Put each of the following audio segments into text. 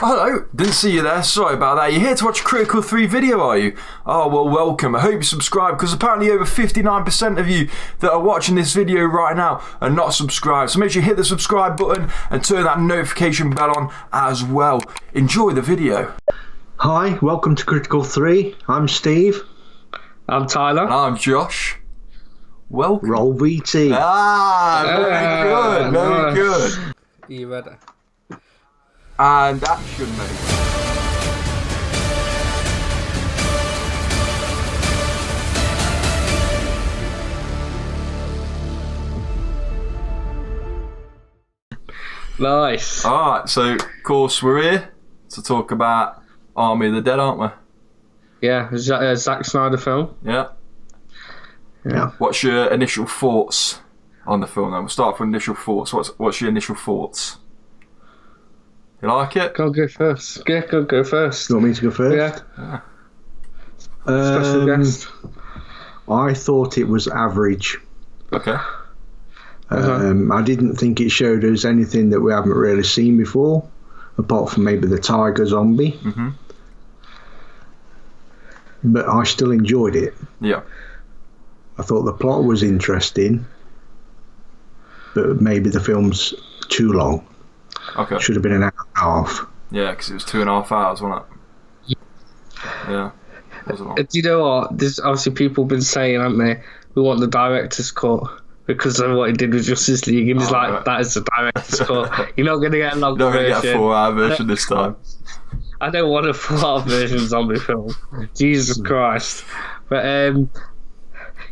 Hello, didn't see you there, sorry about that. You're here to watch a Critical 3 video, are you? Oh, well, welcome. I hope you subscribe, because apparently over 59% of you that are watching this video right now are not subscribed. So make sure you hit the subscribe button and turn that notification bell on as well. Enjoy the video. Hi, welcome to Critical 3. I'm Steve. I'm Tyler. And I'm Josh. Welcome. Roll VT. Very good, very good. Are you ready? And action, mate. Nice. Alright, so of course we're here to talk about Army of the Dead, aren't we? Yeah, Zack Snyder film. Yeah. Yeah. What's your initial thoughts on the film then? We'll start with initial thoughts. What's your initial thoughts? You like it? Go first. Yeah, go first. You want me to go first? Yeah. Special guest. I thought it was average. Okay. I didn't think it showed us anything that we haven't really seen before, apart from maybe the tiger zombie. Mm-hmm. But I still enjoyed it. Yeah. I thought the plot was interesting, but maybe the film's too long. Okay. Should have been an hour and a half. Yeah, because it was 2.5 hours, wasn't it? Yeah. Wasn't long. Do you know what? There's obviously people been saying, haven't they? We want the director's cut because of what he did with Justice League, and he's like, right. that is the director's cut. You're not going to get a long Not version. going to get a 4-hour version this time. I don't want a 4-hour version zombie film. Jesus Christ. But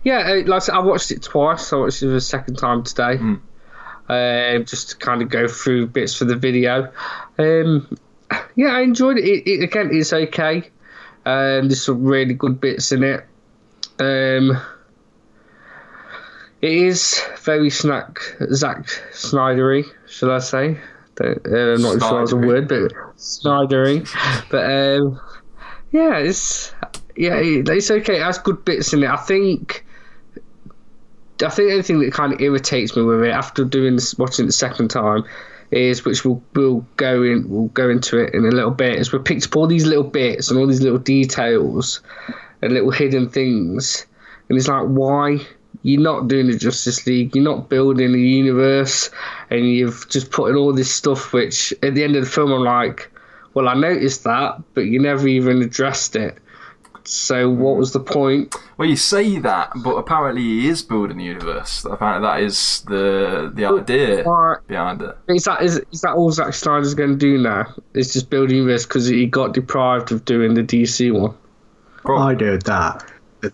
yeah, like I said, I watched it twice. I watched it the second time today. Just to kind of go through bits for the video. Yeah, I enjoyed it. Again, it's okay. There's some really good bits in it. It is very Zack Snydery, shall I say? I'm not sure that's a word, but Snydery. But yeah, it's okay. It has good bits in it. I think the only thing that kind of irritates me with it after watching it the second time is, which we'll go into it in a little bit, is we picked up all these little bits and all these little details and little hidden things, and it's like, why? You're not doing the Justice League, you're not building a universe, and you've just put in all this stuff which at the end of the film I'm like, well, I noticed that, but you never even addressed it. So what was the point? Well, you say that, but apparently he is building the universe. Apparently that is the idea behind it. Is that all Zack Snyder's going to do now? Is just build a universe because he got deprived of doing the DC one? I heard that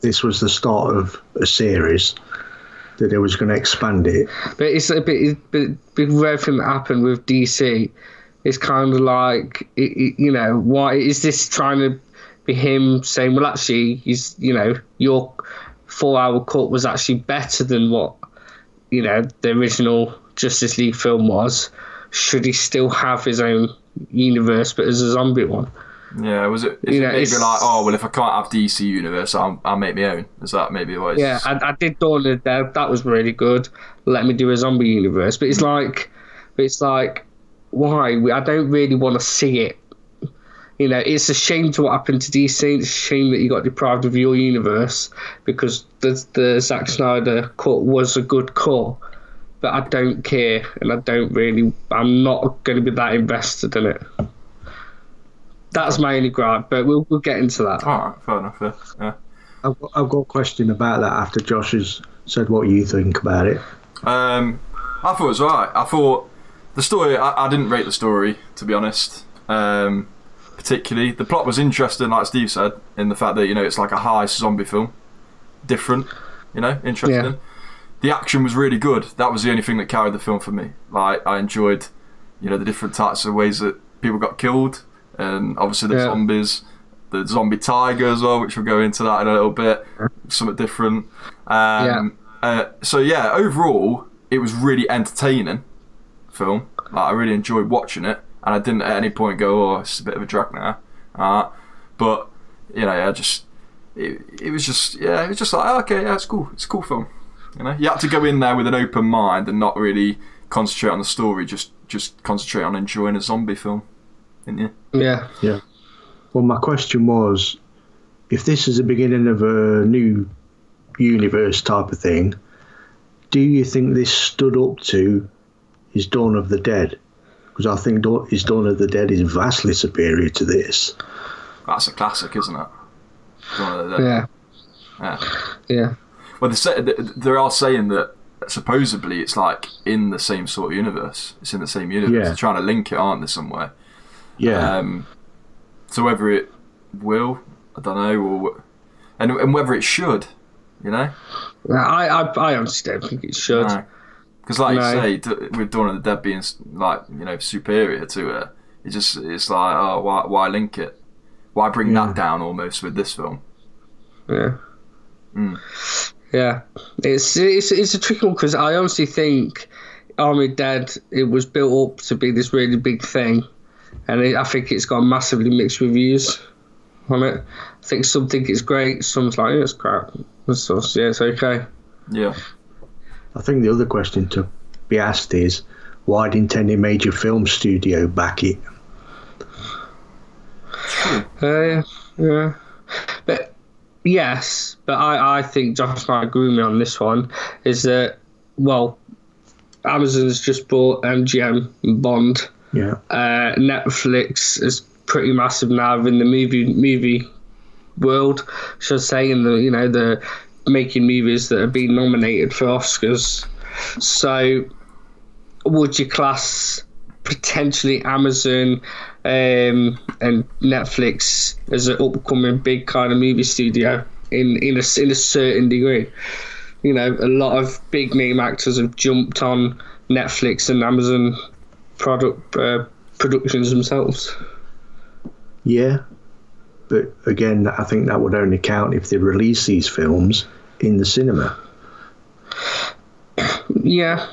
this was the start of a series, that they was going to expand it. But it's a bit with everything that happened with DC. It's kind of like, why is this trying to be him saying, well, actually, your 4-hour cut was actually better than what, the original Justice League film was. Should he still have his own universe, but as a zombie one? Yeah, is it maybe like, oh, well, if I can't have DC universe, I'll make my own? Is that maybe what it is? Yeah, I did dawn it there. That was really good. Let me do a zombie universe. But it's like, why? I don't really want to see it. It's a shame to what happened to DC. It's a shame that you got deprived of your universe, because the Zack Snyder cut was a good cut. But I don't care, and I'm not going to be that invested in it. That's my only gripe, but we'll get into that. All right, fair enough. Yeah. I've got a question about that after Josh has said what you think about it. I thought it was alright. I thought the story, I didn't rate the story, to be honest. Particularly, the plot was interesting, like Steve said, in the fact that it's like a high zombie film, different, interesting. Yeah. The action was really good. That was the only thing that carried the film for me. Like, I enjoyed, the different types of ways that people got killed, and obviously the zombies, the zombie tiger as well, which we'll go into that in a little bit. Something different. So yeah, overall, it was really entertaining film. Like, I really enjoyed watching it. And I didn't at any point go, oh, it's a bit of a drag now. But, it was just like, oh, okay, yeah, it's cool. It's a cool film. You had to go in there with an open mind and not really concentrate on the story, just concentrate on enjoying a zombie film. didn't you? Yeah. Yeah. Well, my question was, if this is the beginning of a new universe type of thing, do you think this stood up to his Dawn of the Dead? Because I think his Dawn of the Dead is vastly superior to this. That's a classic, isn't it? Dawn of the Dead. Yeah. Yeah. Well, they are saying that supposedly it's like in the same sort of universe. It's in the same universe. Yeah. They're trying to link it, aren't they, somewhere? Yeah. So whether it will, I don't know, or and whether it should, you know. I honestly don't think it should. Because, like you say, with Dawn of the Dead being like, you know, superior to it, it's like, oh, why link it? Why bring that down almost with this film? Yeah. Yeah, it's a tricky one because I honestly think Army of Dead, it was built up to be this really big thing, and I think it's got massively mixed reviews on it. I think some think it's great, some's like, it's crap. So, yeah, it's okay. Yeah. I think the other question to be asked is, why didn't any major film studio back it? Yeah. But yes, but I think Josh might agree with me on this one, is that, well, Amazon's just bought MGM and Bond. Yeah. Netflix is pretty massive now in the movie world, should I say, in the making movies that have been nominated for Oscars. So would you class potentially Amazon and Netflix as an upcoming big kind of movie studio in a certain degree? You know, a lot of big name actors have jumped on Netflix and Amazon productions themselves. Yeah, but again, I think that would only count if they release these films in the cinema. Yeah.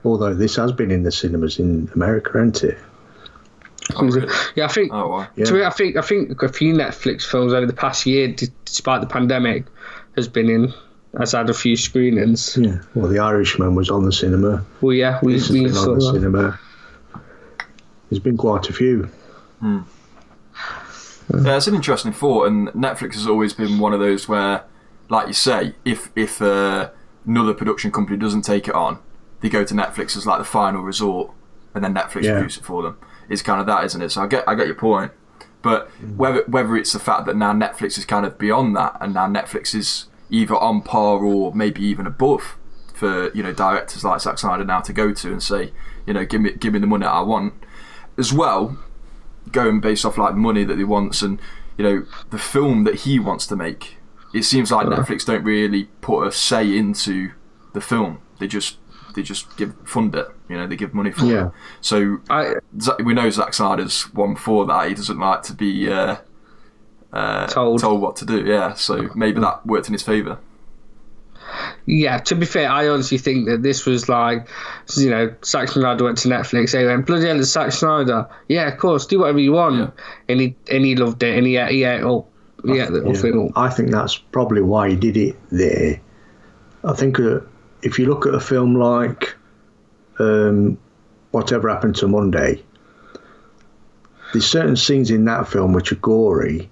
Although this has been in the cinemas in America, hasn't it? Oh, really? Yeah, I think. Oh, wow. To me, I think a few Netflix films over the past year, despite the pandemic, has had a few screenings. Yeah. Well, The Irishman was on the cinema. Well, yeah, we saw on the that. cinema. There's been quite a few. Yeah, it's an interesting thought, and Netflix has always been one of those where, like you say, if another production company doesn't take it on, they go to Netflix as like the final resort, and then Netflix produce it for them. It's kind of that, isn't it? So I get your point, but whether it's the fact that now Netflix is kind of beyond that, and now Netflix is either on par or maybe even above for, you know, directors like Zack Snyder now to go to and say, you know, give me the money I want, as well, going based off like money that he wants and, you know, the film that he wants to make. It seems like Netflix don't really put a say into the film. They just fund it. You know, they give money for it. So we know Zack Snyder's one for that. He doesn't like to be told what to do. Yeah, so maybe that worked in his favour. Yeah, to be fair, I honestly think that this was like, you know, Zack Snyder went to Netflix. They went, bloody hell, it's Zack Snyder. Yeah, of course, do whatever you want. Yeah. And he loved it, and he ate up. I think that's probably why he did it there. I think if you look at a film like Whatever Happened to Monday, there's certain scenes in that film which are gory,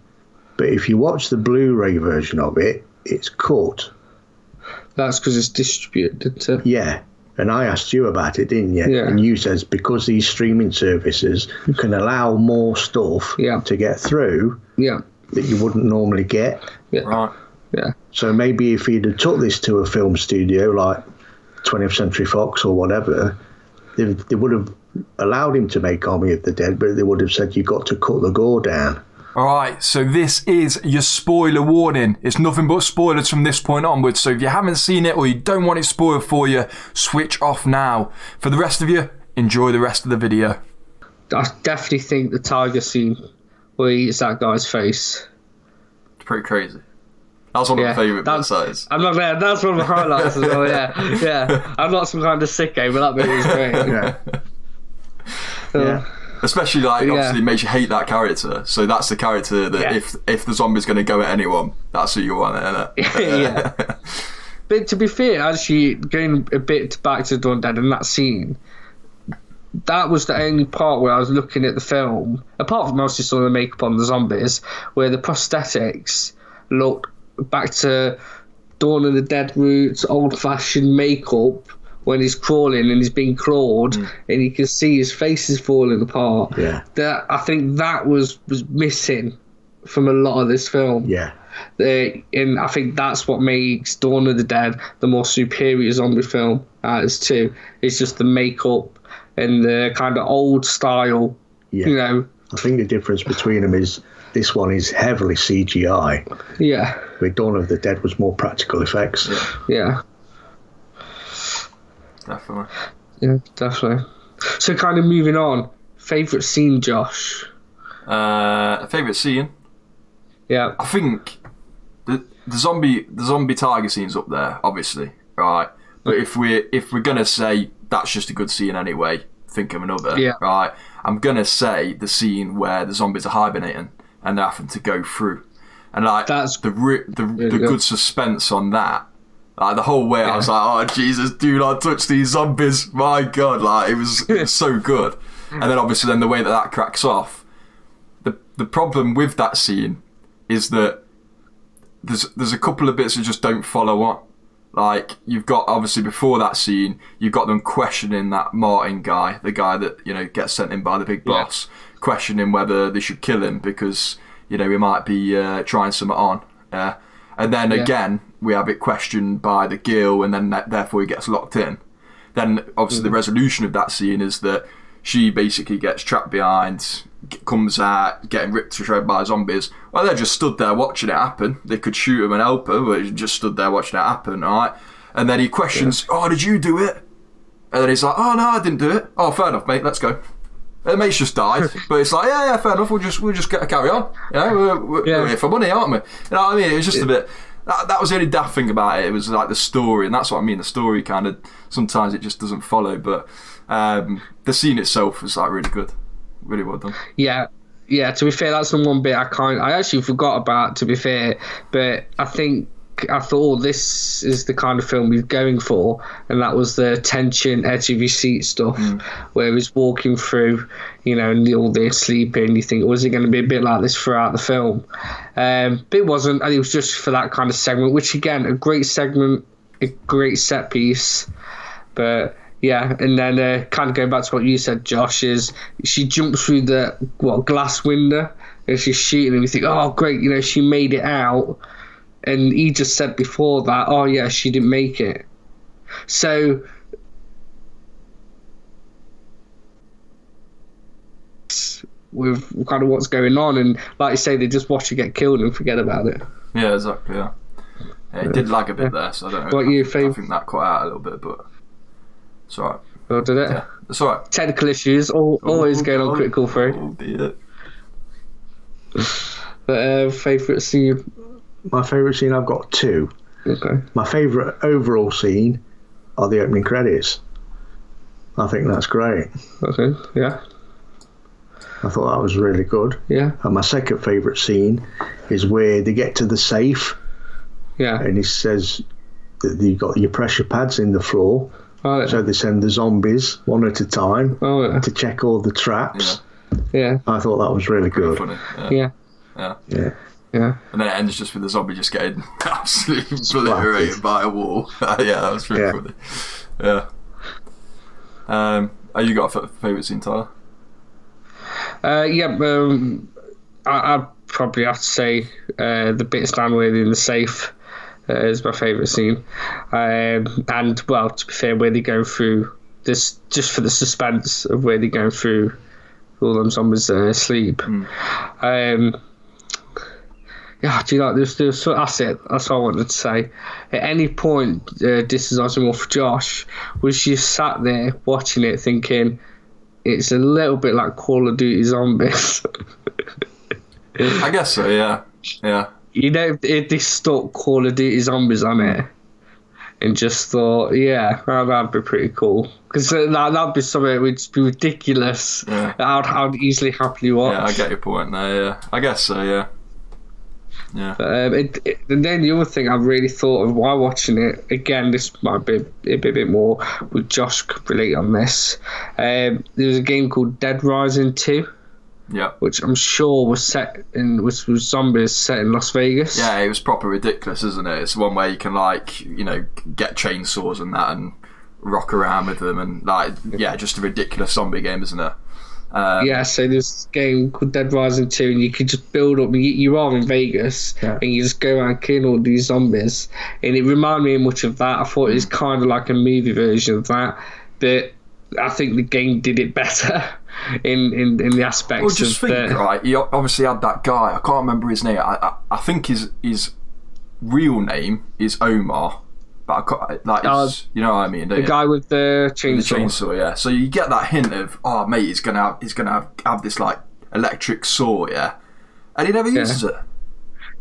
but if you watch the Blu-ray version of it, it's cut. That's because it's distributed. Yeah, and I asked you about it, didn't you? Yeah. And you said because these streaming services can allow more stuff to get through that you wouldn't normally get. Yeah. Right. Yeah. So maybe if he'd have took this to a film studio like 20th Century Fox or whatever, they would have allowed him to make Army of the Dead, but they would have said, you've got to cut the gore down. Alright, so this is your spoiler warning. It's nothing but spoilers from this point onwards, so if you haven't seen it or you don't want it spoiled for you, switch off now. For the rest of you, enjoy the rest of the video. I definitely think the tiger scene where he eats that guy's face. It's pretty crazy. That's one of my favourite bits, that is. I'm not there. That's one of my highlights as well, yeah. I'm not some kind of sicko, but that movie was great. Yeah. Especially, like, obviously it makes you hate that character. So that's the character that if the zombie's going to go at anyone, that's who you want, isn't it? Yeah. But to be fair, actually, going a bit back to Dawn Dead and that scene, that was the only part where I was looking at the film, apart from mostly saw the makeup on the zombies, where the prosthetics looked back to Dawn of the Dead roots, old-fashioned makeup when he's crawling and he's being clawed, and you can see his face is falling apart. Yeah. I think that was missing from a lot of this film. Yeah. And I think that's what makes Dawn of the Dead the more superior zombie film out of two. It's just the makeup and the kind of old style, you know. I think the difference between them is this one is heavily CGI. Yeah. Where Dawn of the Dead was more practical effects. Yeah. Definitely. Yeah, definitely. So kind of moving on, favourite scene, Josh? Favourite scene? Yeah. I think the zombie tiger scene's up there, obviously, right? But if we're gonna say that's just a good scene anyway, think of another, right? I'm gonna say the scene where the zombies are hibernating and they're having to go through, and like that's the good suspense on that. Like the whole way, I was like, "Oh Jesus, do not touch these zombies!" My God, like it was so good. And then obviously, the way that cracks off. The problem with that scene is that there's a couple of bits that just don't follow on. Like you've got obviously before that scene, you've got them questioning that Martin guy, the guy that gets sent in by the big boss, questioning whether they should kill him because he might be trying something on. And then again, we have it questioned by the girl, and then therefore he gets locked in. Then obviously the resolution of that scene is that she basically gets trapped behind, comes out, getting ripped to shreds by zombies. Well, they just stood there watching it happen. They could shoot him and help her, but he just stood there watching it happen, right? And then he questions, "Oh, did you do it?" And then he's like, "Oh no, I didn't do it." "Oh, fair enough, mate. Let's go." And the mate's just died, but it's like, yeah, fair enough. We'll just carry on. We're here for money, aren't we? You know what I mean? It was just a bit. That was the only daft thing about it. It was like the story, and that's what I mean. The story kind of sometimes it just doesn't follow, but the scene itself was like really good, really well done. Yeah. To be fair, that's the one bit I actually forgot about. To be fair, but I thought this is the kind of film he's going for, and that was the tension, edge of your seat stuff, where he's walking through, and all they're sleeping. You think, was it going to be a bit like this throughout the film? But it wasn't, and it was just for that kind of segment, which again, a great segment, a great set piece. But yeah, and then kind of going back to what you said, Josh, is she jumps through the glass window and she's shooting, and we think, oh great, she made it out. And he just said before that, oh yeah, she didn't make it. So with kind of what's going on, and like you say, they just watch her get killed and forget about it. Yeah, exactly. Yeah, it did lag a bit there, so I don't know. What you I think that cut out a little bit, but it's alright. Oh, did it? Yeah, it's alright. Technical issues, always going on Critical 3. Oh dear. But favourite scene? My favourite scene, I've got two. Okay. My favourite overall scene are the opening credits. I think that's great. Okay, yeah. I thought that was really good. Yeah. And my second favourite scene is where they get to the safe. Yeah. And he says that you've got your pressure pads in the floor. Oh, yeah. So they send the zombies one at a time to check all the traps. Yeah. I thought that was really good. Funny. Yeah. And then it ends just with the zombie just getting absolutely obliterated by a wall. Yeah, that was pretty funny. Yeah. You got a favourite scene, Tyler? I'd probably have to say the bit standing where they're in the safe is my favourite scene. And, well, to be fair, where they go through this, just for the suspense of where they're going through all them zombies asleep. Yeah, do you like this? So that's it. That's what I wanted to say. At any point, this is also more for Josh, was you sat there watching it thinking it's a little bit like Call of Duty Zombies? I guess so, yeah. If they stuck Call of Duty Zombies on it and just thought, yeah, well, that'd be pretty cool. Because that'd be something that would just be ridiculous. Yeah. I'd easily happily watch. Yeah, I get your point there, yeah. I guess so, yeah. Yeah. And then the other thing I really thought of while watching it, again, this might be a bit more with Josh could relate on this. There was a game called Dead Rising 2. Yeah. Which I'm sure was was zombies set in Las Vegas. Yeah, it was proper ridiculous, isn't it? It's one where you can get chainsaws and that and rock around with them and just a ridiculous zombie game, isn't it? So there's this game called Dead Rising 2 and you could just build up, you are in Vegas and you just go around killing all these zombies, and it reminded me much of that. I thought it was kind of like a movie version of that, but I think the game did it better in the aspects well, just of think, right, you obviously had that guy, I can't remember his name, I think his real name is Omar, but I can't, you know what I mean, don't the you? guy with the chainsaw. The chainsaw, yeah. So you get that hint of, oh mate, he's gonna have this like electric saw, yeah, and he never uses it.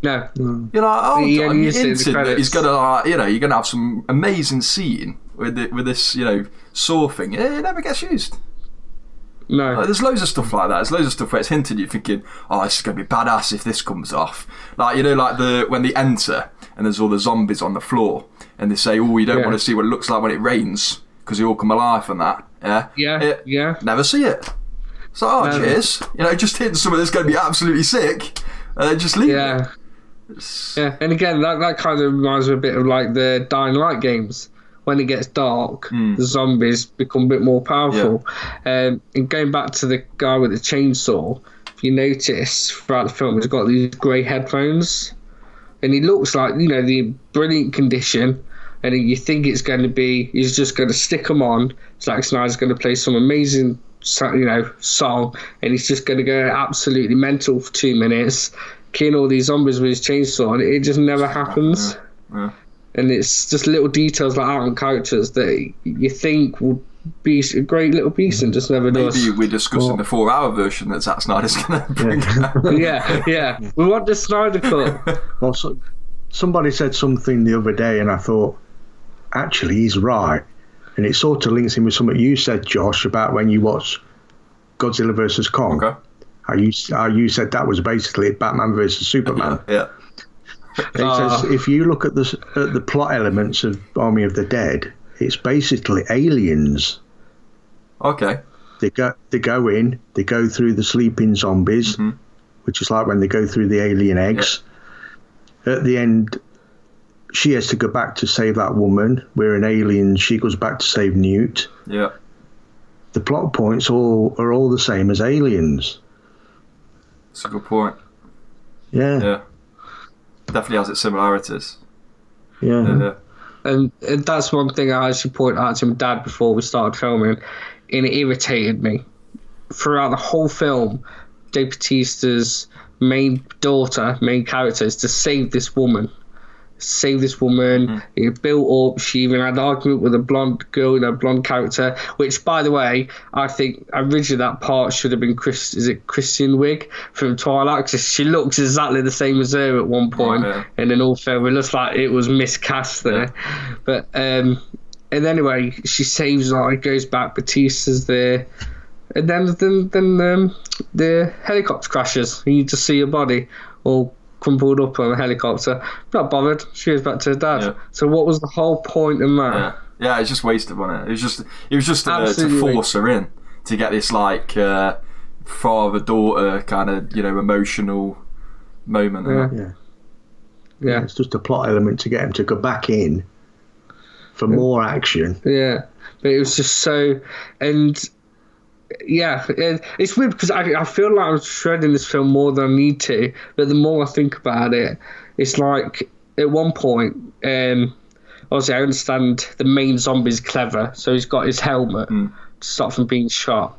No. You're like, oh, He God, only you used it in the hinted that credits. he's gonna, you're gonna have some amazing scene with this, saw thing. It never gets used. No. Like, there's loads of stuff like that. There's loads of stuff where it's hinted. You're thinking, oh, this is gonna be badass if this comes off. Like when they enter and there's all the zombies on the floor and they say, oh, you don't want to see what it looks like when it rains because they all come alive and that. Yeah. Never see it. So, cheers. Just hitting something that's going to be absolutely sick. Just leave it. Yeah, and again, that kind of reminds me a bit of like the Dying Light games. When it gets dark, the zombies become a bit more powerful. Yeah. And going back to the guy with the chainsaw, if you notice throughout the film, he's got these grey headphones. And he looks like, the brilliant condition. And you think it's going to be, he's just going to stick them on. Zack Snyder's going to play some amazing, song. And he's just going to go absolutely mental for 2 minutes, killing all these zombies with his chainsaw. And it just never happens. Yeah. And it's just little details like that on characters that you think will be a great little piece and just never does. Maybe we're discussing the 4-hour version that Zack Snyder's going to bring out. Yeah. We want the Snyder cut. Well, somebody said something the other day, and I thought, actually, he's right. And it sort of links in with something you said, Josh, about when you watch Godzilla vs. Kong. Okay. How you said that was basically Batman vs. Superman. Yeah. It says if you look at the plot elements of Army of the Dead, it's basically aliens. Okay. They go in, they go through the sleeping zombies, which is like when they go through the alien eggs. Yeah. At the end, she has to go back to save that woman. We're an alien. She goes back to save Newt. Yeah. The plot points are all the same as aliens. That's a good point. Yeah. Yeah. Definitely has its similarities. Yeah. And that's one thing I actually pointed out to my dad before we started filming, and it irritated me. Throughout the whole film, Dave Bautista's main character is to save this woman. It built up. She even had an argument with a blonde girl in a blonde character, which, by the way, I think originally that part should have been Kristen Wiig from Twilight, because she looks exactly the same as her at one point. And in all film, it looks like it was miscast there. But and anyway, she saves her, goes back, Bautista's there, and then the helicopter crashes, and you just see her body all crumpled up on a helicopter. Not bothered. She goes back to her dad. Yeah. So what was the whole point in that? Yeah, it's just wasted, wasn't it? It was just to force her in, to get this like father-daughter kind of emotional moment. Yeah. It's just a plot element to get him to go back in for more action. Yeah, but it was just so, and it's weird because I feel like I'm shredding this film more than I need to, but the more I think about it, it's like at one point, obviously I understand the main zombie's clever, so he's got his helmet to stop from being shot,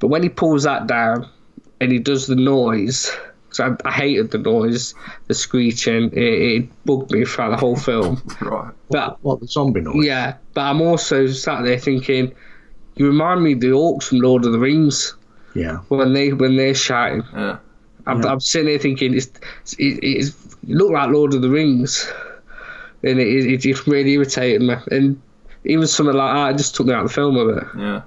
but when he pulls that down and he does the noise, because I hated the noise, the screeching, it bugged me throughout the whole film. Right. But what, the zombie noise? Yeah, but I'm also sat there thinking, you remind me of the orcs from Lord of the Rings. Yeah. When they're shouting. Yeah. I'm sitting there thinking it looked like Lord of the Rings, and it just really irritated me. And even something like that, it just took me out of the film a bit. Yeah.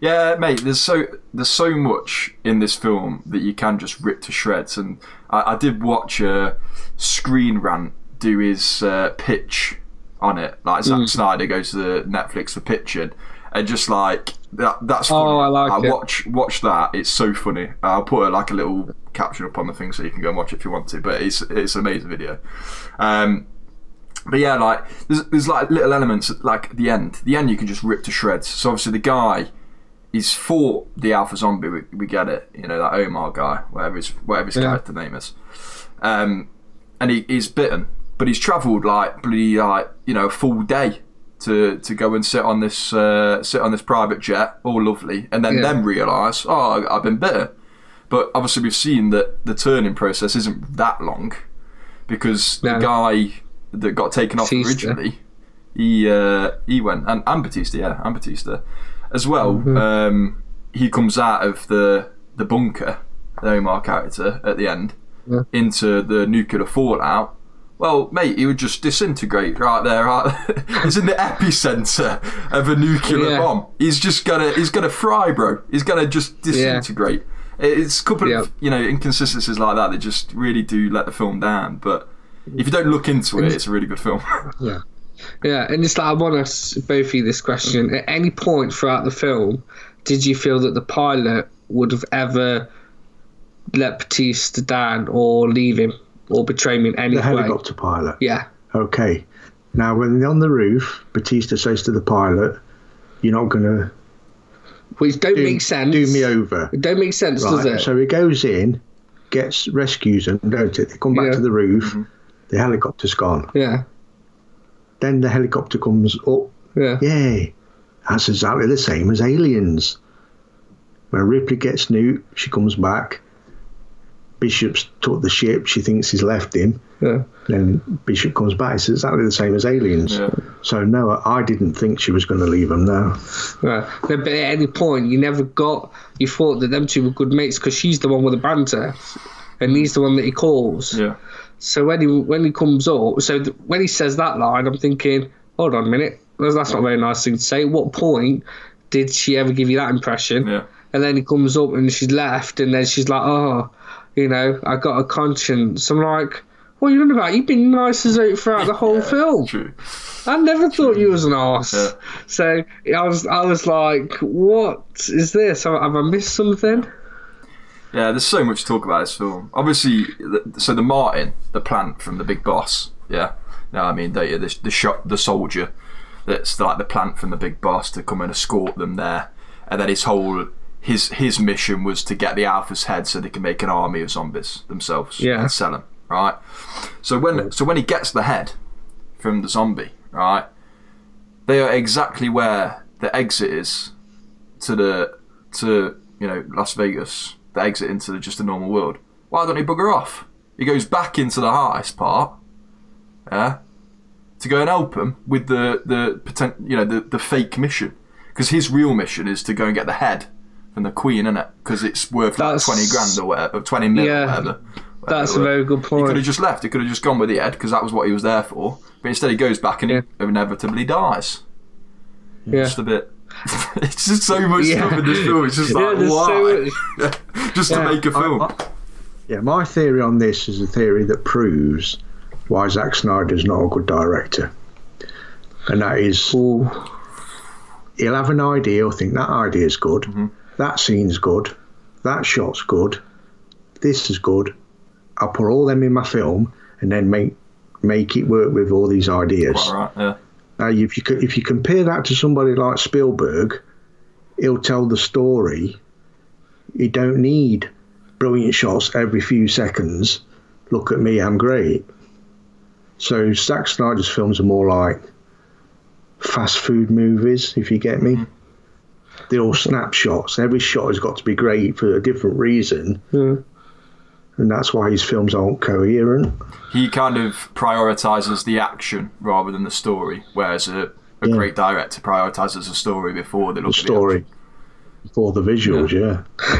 Yeah, mate. There's so much in this film that you can just rip to shreds. And I did watch Screen Rant do his pitch on it. Like Zack Snyder goes to Netflix for pitching, and just like that's funny. Oh, I like it. Watch that. It's so funny. I'll put like a little caption up on the thing so you can go and watch it if you want to. But it's an amazing video. But yeah, like there's like little elements like at the end. The end you can just rip to shreds. So obviously the guy, he's fought the Alpha Zombie. We get it. You know, that Omar guy, whatever his character name is. And he's bitten, but he's travelled like bloody a full day to go and sit on this private jet, all lovely, and then realise, oh, I've been bitten. But obviously we've seen that the turning process isn't that long, because the guy that got taken off originally, he went, and Batista as well. He comes out of the bunker, the Omar character at the end, into the nuclear fallout. Well, mate, he would just disintegrate right there. He's in the epicenter of a nuclear bomb. He's gonna fry, bro. He's gonna just disintegrate. It's a couple of inconsistencies like that just really do let the film down. But if you don't look into it, it's a really good film. Yeah, and it's like, I want to ask both of you this question. At any point throughout the film, did you feel that the pilot would have ever let Batista down or leave him or betray him in any way? The helicopter pilot? Yeah. Okay. Now, when they're on the roof, Batista says to the pilot, "You're not going to make sense. Do me over." It don't make sense, right. Does it? So he goes in, rescues them, don't it? They come back to the roof, the helicopter's gone. Yeah. Then the helicopter comes up. Yeah. Yay. That's exactly the same as Aliens. When Ripley gets nuked, she comes back. Bishop's took the ship. She thinks he's left him. Yeah. Then Bishop comes back. It's exactly the same as Aliens. Yeah. So no, I didn't think she was going to leave him. No. Right. No, but at any point, you thought that them two were good mates because she's the one with the banter, and he's the one that he calls. Yeah. So when he comes up, when he says that line, I'm thinking, hold on a minute, that's not a very nice thing to say. At what point did she ever give you that impression? Yeah. And then he comes up and she's left, and then she's like, oh, I got a conscience. I'm like, what are you on about? You've been nice as out throughout the whole film. True. I never thought you was an arse. Yeah. So I was like, what is this? Have I missed something? Yeah, there's so much to talk about this film. Obviously, so the Martin, the plant from the Big Boss, the soldier that's like the plant from the Big Boss to come and escort them there, and then his mission was to get the Alpha's head so they can make an army of zombies themselves and sell them, right? So when he gets the head from the zombie, right, they are exactly where the exit is to Las Vegas. The exit into just a normal world. Why don't he bugger off? He goes back into the highest part, to go and help him with the fake mission, because his real mission is to go and get the head from the Queen, innit? Because it's worth like 20 grand or whatever, 20 mil or whatever. That's a very good point. He could have just left. He could have just gone with the head because that was what he was there for. But instead, he goes back and he inevitably dies. Yeah. Just a bit. It's just so much stuff in this film. It's just like, why? Just to make a film. My theory on this is a theory that proves why Zack Snyder's not a good director. And that is, he'll have an idea, he'll think that idea is good, that scene's good, that shot's good, this is good. I'll put all them in my film and then make it work with all these ideas. Quite right, yeah. Now, if you compare that to somebody like Spielberg, he'll tell the story. You don't need brilliant shots every few seconds. Look at me, I'm great. So Zack Snyder's films are more like fast food movies, if you get me. They're all snapshots. Every shot has got to be great for a different reason. And that's why his films aren't coherent. He kind of prioritises the action rather than the story, whereas a great director prioritises the story before they look at the action. Before the visuals,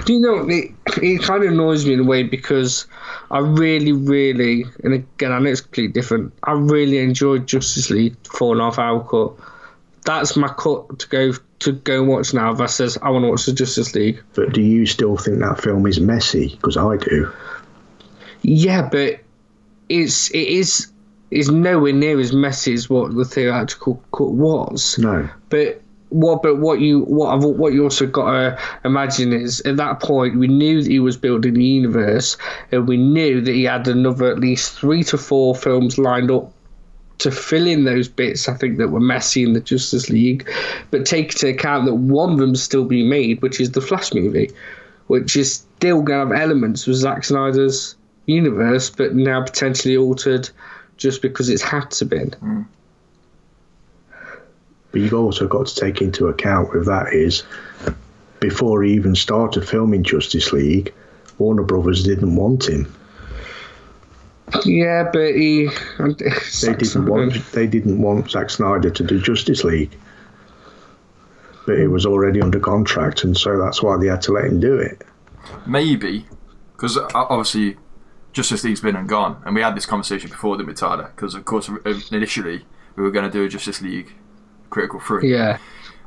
Do you know, it kind of annoys me in a way, because I really, really, and again, I know it's completely different, I really enjoyed Justice League 4.5 hour cut. that's my cut to go and watch now. If I says I want to watch the Justice League. But do you still think that film is messy? Because I do. Yeah, but it is nowhere near as messy as what the theatrical cut was. No. But what you also got to imagine is at that point we knew that he was building the universe, and we knew that he had another at least 3 to 4 films lined up to fill in those bits, I think, that were messy in the Justice League. But take into account that one of them's still being made, which is the Flash movie, which is still going to have elements of Zack Snyder's universe, but now potentially altered just because it's had to be. But you've also got to take into account with that is, before he even started filming Justice League, Warner Brothers didn't want him. Yeah, but they didn't want Zack Snyder to do Justice League. But he was already under contract, and so that's why they had to let him do it. Maybe, because obviously Justice League's been and gone, and we had this conversation before, didn't we, Tyler? Because of course initially we were going to do a Justice League Critical 3. Yeah.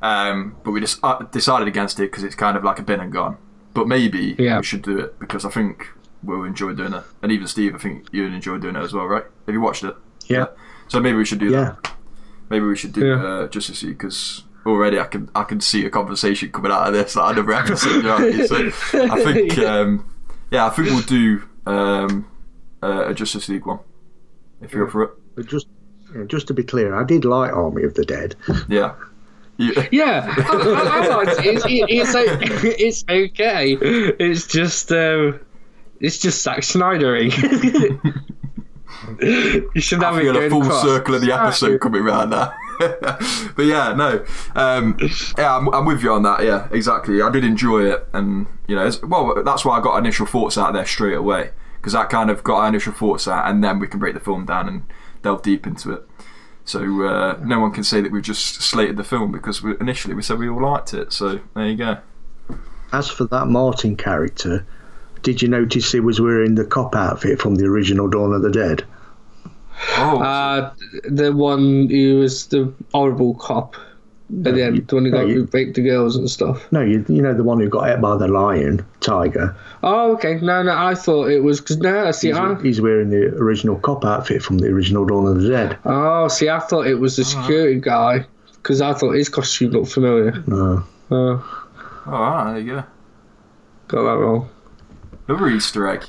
But we just decided against it because it's kind of like a bin and gone. But maybe we should do it, because I think we'll enjoy doing it. And even Steve, I think you'd enjoy doing it as well, right? Have you watched it? Yeah. So maybe we should do that. Maybe we should do Justice League, because already I can see a conversation coming out of this, like another episode. You know what I mean? So I think, I think we'll do a Justice League one, if you're up for it. But just to be clear, I did like Army of the Dead. Yeah. Yeah, I liked it. It's okay. It's just Zack Snydering. You should have it a full circle of the episode coming around now. But yeah, no, I'm with you on that. Yeah, exactly. I did enjoy it, and that's why I got initial thoughts out there straight away, because that kind of got our initial thoughts out, and then we can break the film down and delve deep into it. So no one can say that we've just slated the film, because initially we said we all liked it. So there you go. As for that Martin character, did you notice he was wearing the cop outfit from the original Dawn of the Dead? Oh, the one who was the horrible cop at the end, the one who raped the girls and stuff. No, you know the one who got ate by the lion, tiger. Oh, okay. No, I thought it was he's wearing the original cop outfit from the original Dawn of the Dead. Oh, see, I thought it was the security guy, because I thought his costume looked familiar. No. Alright, there you go. Got that wrong. Another Easter egg.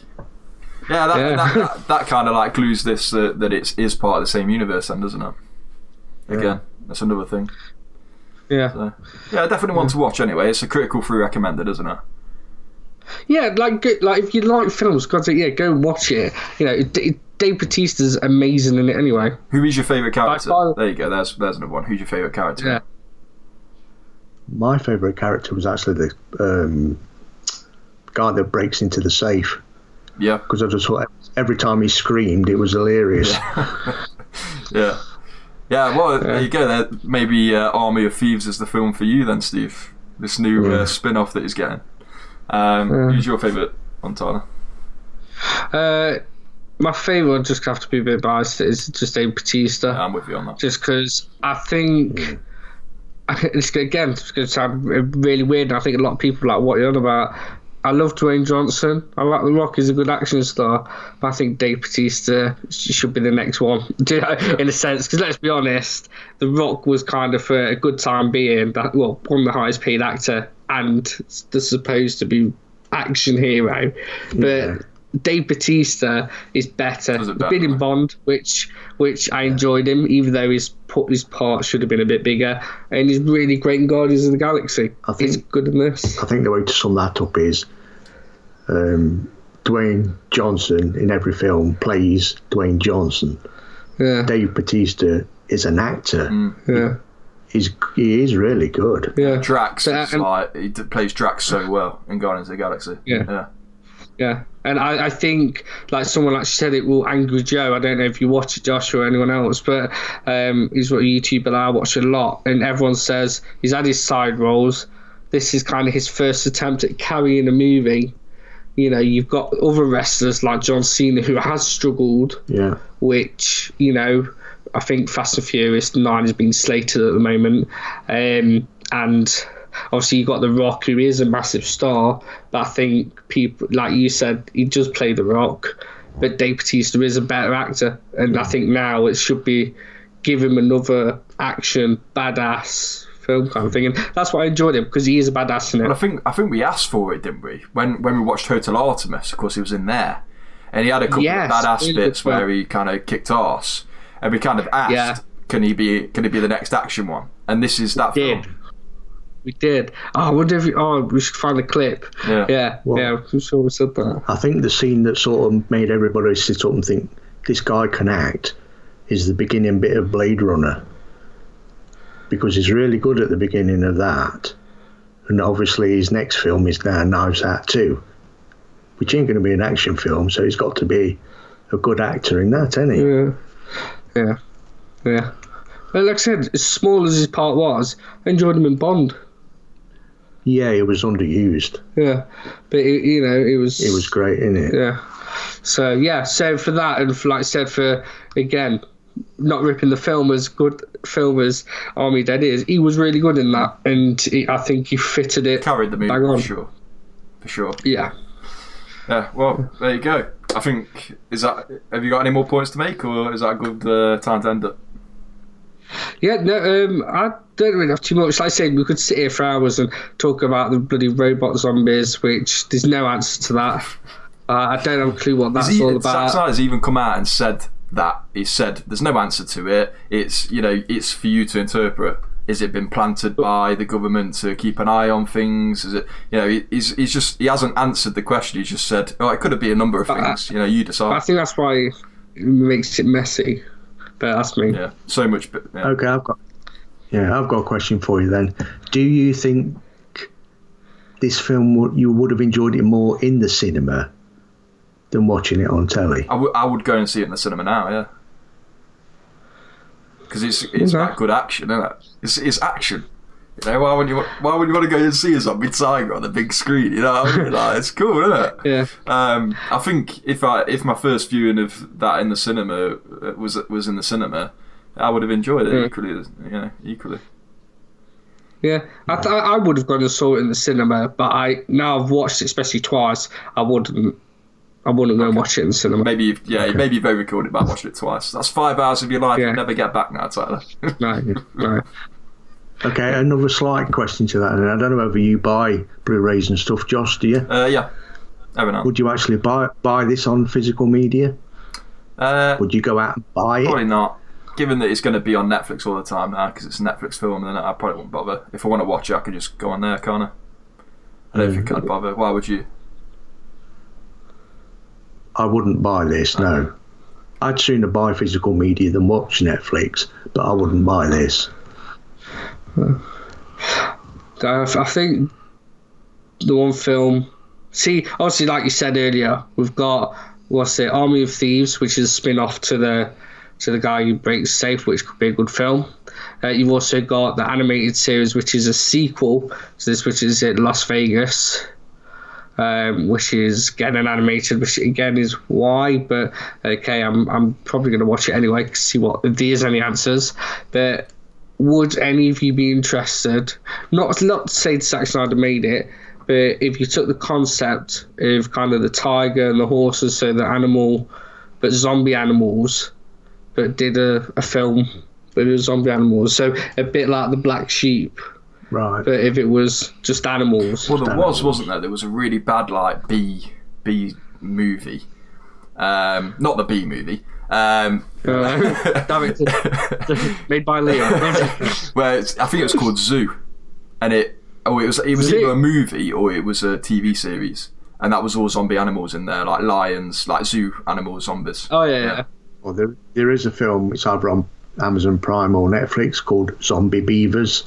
Yeah, that kind of like clues this that it is part of the same universe, then, doesn't it? Again, that's another thing. Yeah. So, yeah, definitely one to watch anyway. It's a Critical 3 recommended, isn't it? Yeah, like if you like films, go and watch it. Dave Bautista's amazing in it anyway. Who is your favourite character? There you go. There's another one. Who's your favourite character? Yeah. My favourite character was actually the guy that breaks into the safe. Yeah. Because I just thought every time he screamed, it was hilarious. Yeah. Yeah, well, there you go. Maybe Army of Thieves is the film for you then, Steve. This new spin-off that he's getting. Who's your favourite one, Tyler? My favourite would just have to be a bit biased. It's just Dave Bautista. Yeah, I'm with you on that. Just because I think it's going to sound really weird, and I think a lot of people are like, what you're on about. I love Dwayne Johnson. I like The Rock. He's a good action star. But I think Dave Bautista should be the next one, in a sense. Because let's be honest, The Rock was kind of, for a good time being, one of the highest paid actor and the supposed to be action hero. But Dave Bautista is better. Been in Bond, which I enjoyed him, even though his part should have been a bit bigger. And he's really great in Guardians of the Galaxy. He's good in this. I think the way to sum that up is Dwayne Johnson in every film plays Dwayne Johnson. Yeah. Dave Bautista is an actor. Yeah. He is really good. Yeah. Drax he plays Drax so well in Guardians of the Galaxy. Yeah, and I think, like someone actually said, it will Angry Joe. I don't know if you watch it, Josh, or anyone else, but he's what a YouTuber that I watch a lot, and everyone says he's had his side roles. This is kind of his first attempt at carrying a movie. You've got other wrestlers like John Cena who has struggled, which, I think Fast and Furious 9 has been slated at the moment, and obviously you got The Rock, who is a massive star, but I think people, like you said, he does play The Rock, but Dave Bautista is a better actor, and I think now it should be give him another action badass film kind of thing, and that's why I enjoyed him, because he is a badass in it. But I think we asked for it, didn't we? When we watched Hotel Artemis, of course he was in there, and he had a couple of badass really bits where he kind of kicked arse, and we kind of asked, can he be the next action one? And this is that film. We did. Oh, I wonder if we should find a clip. Yeah. I'm sure we said that. I think the scene that sort of made everybody sit up and think this guy can act is the beginning bit of Blade Runner, because he's really good at the beginning of that, and obviously his next film is now Knives Out 2, which ain't going to be an action film, so he's got to be a good actor in that, ain't he? Yeah. But like I said, as small as his part was, I enjoyed him in Bond. Yeah, it was underused. Yeah, but it was... It was great, innit? Yeah. So for that, and for, like I said, for, again, not ripping the film as good film as Army Dead is, he was really good in that, and I think he fitted it. Carried the movie, bang on. for sure. Yeah. Yeah, well, there you go. I think, have you got any more points to make, or is that a good time to end it? Yeah, no, I don't really have too much. Like I said, we could sit here for hours and talk about the bloody robot zombies, which there's no answer to that. I don't have a clue what that's all about. Zack Snyder's even come out and said that. He said there's no answer to it. It's it's for you to interpret. Is it been planted by the government to keep an eye on things? Is it, he hasn't answered the question. He's just said, it could be a number of things. You decide. I think that's why it makes it messy. But that's me. Yeah, so much. Yeah. Okay, I've got a question for you then. Do you think this film you would have enjoyed it more in the cinema than watching it on telly? I would go and see it in the cinema now, yeah. Because it's got good action, isn't it? It's action. Why would you want to go and see a zombie tiger on the big screen? You know what I mean? Like, it's cool, isn't it? Yeah. I think if my first viewing of that in the cinema was in the cinema, I would have enjoyed it equally. Yeah, I would have gone and saw it in the cinema, but now I've watched it, especially twice. I wouldn't go and watch it in the cinema. Maybe you've over-recorded by watching it twice. That's 5 hours of your life you'll never get back now, Tyler. No. Okay, another slight question to that, and I don't know whether you buy Blu-rays and stuff, Josh, do you? Yeah, every now. Would you actually buy this on physical media? Would you go out and buy it? Probably not. Given that it's going to be on Netflix all the time now, because it's a Netflix film, then I probably won't bother. If I want to watch it, I can just go on there, can't I? I don't think I'd bother. Why would you? I wouldn't buy this, no. I'd sooner buy physical media than watch Netflix, but I wouldn't buy this. I think the one film... See, obviously, like you said earlier, we've got, Army of Thieves, which is a spin-off to the guy who breaks safe, which could be a good film. You've also got the animated series, which is a sequel to this, which is in Las Vegas, which is getting an animated, which again is why, but okay, I'm probably going to watch it anyway to see if there's any answers. But would any of you be interested? Not to say Zack Snyder made it, but if you took the concept of kind of the tiger and the horses, so the animal, but zombie animals, but did a film with zombie animals, so a bit like the Black Sheep, right? But if it was just animals. Well, wasn't there? There was a really bad B movie, not the B movie. Damn it. Made by Leo. Where I think it was called Zoo, and it was either a movie or it was a TV series, and that was all zombie animals in there, like lions, like zoo animals, zombies. Oh yeah. Well, there is a film. It's either on Amazon Prime or Netflix called Zombie Beavers.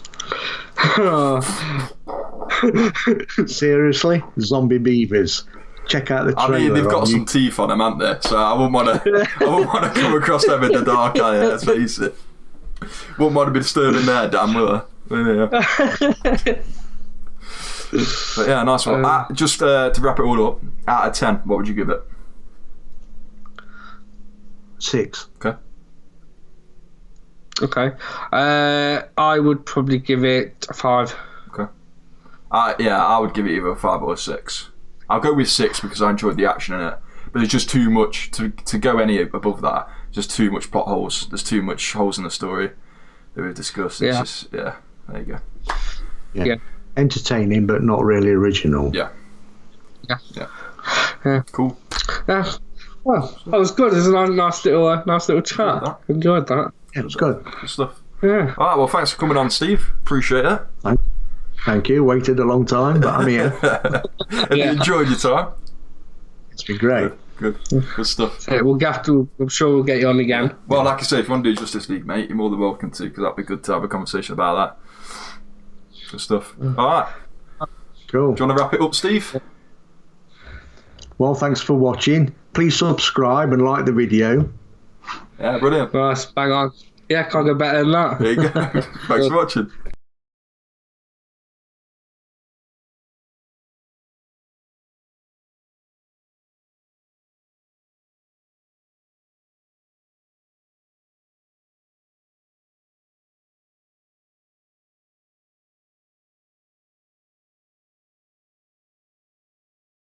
Seriously, Zombie Beavers. Check out the trailer. I mean, they've got some teeth on them, haven't they? So I wouldn't want to come across them in the dark. Let's face it. Wouldn't want to be disturbing their damn will I? But yeah, nice one. Just to wrap it all up, out of 10, what would you give it? 6. Okay. Okay. I would probably give it a 5. Okay. I would give it either a 5 or a 6. I'll go with 6 because I enjoyed the action in it. But there's just too much to go any above that. Just too much plot holes. There's too much holes in the story that we've discussed. It's just, there you go. Yeah. Entertaining, but not really original. Yeah. Yeah. Cool. Yeah. Well, that was good. It was a nice little chat. Enjoyed that. Yeah, it was good. Good stuff. Yeah. All right, well, thanks for coming on, Steve. Appreciate it. Thank you. Waited a long time, but I'm here. Have you enjoyed your time? It's been great. Good stuff. Yeah, I'm sure we'll get you on again. Well, like I say, if you want to do Justice League, mate, you're more than welcome to, because that'd be good to have a conversation about that. Good stuff. All right. Cool. Do you want to wrap it up, Steve? Well, thanks for watching. Please subscribe and like the video. Yeah, brilliant. Nice, bang on. Yeah, can't go better than that. There you go. Thanks for watching.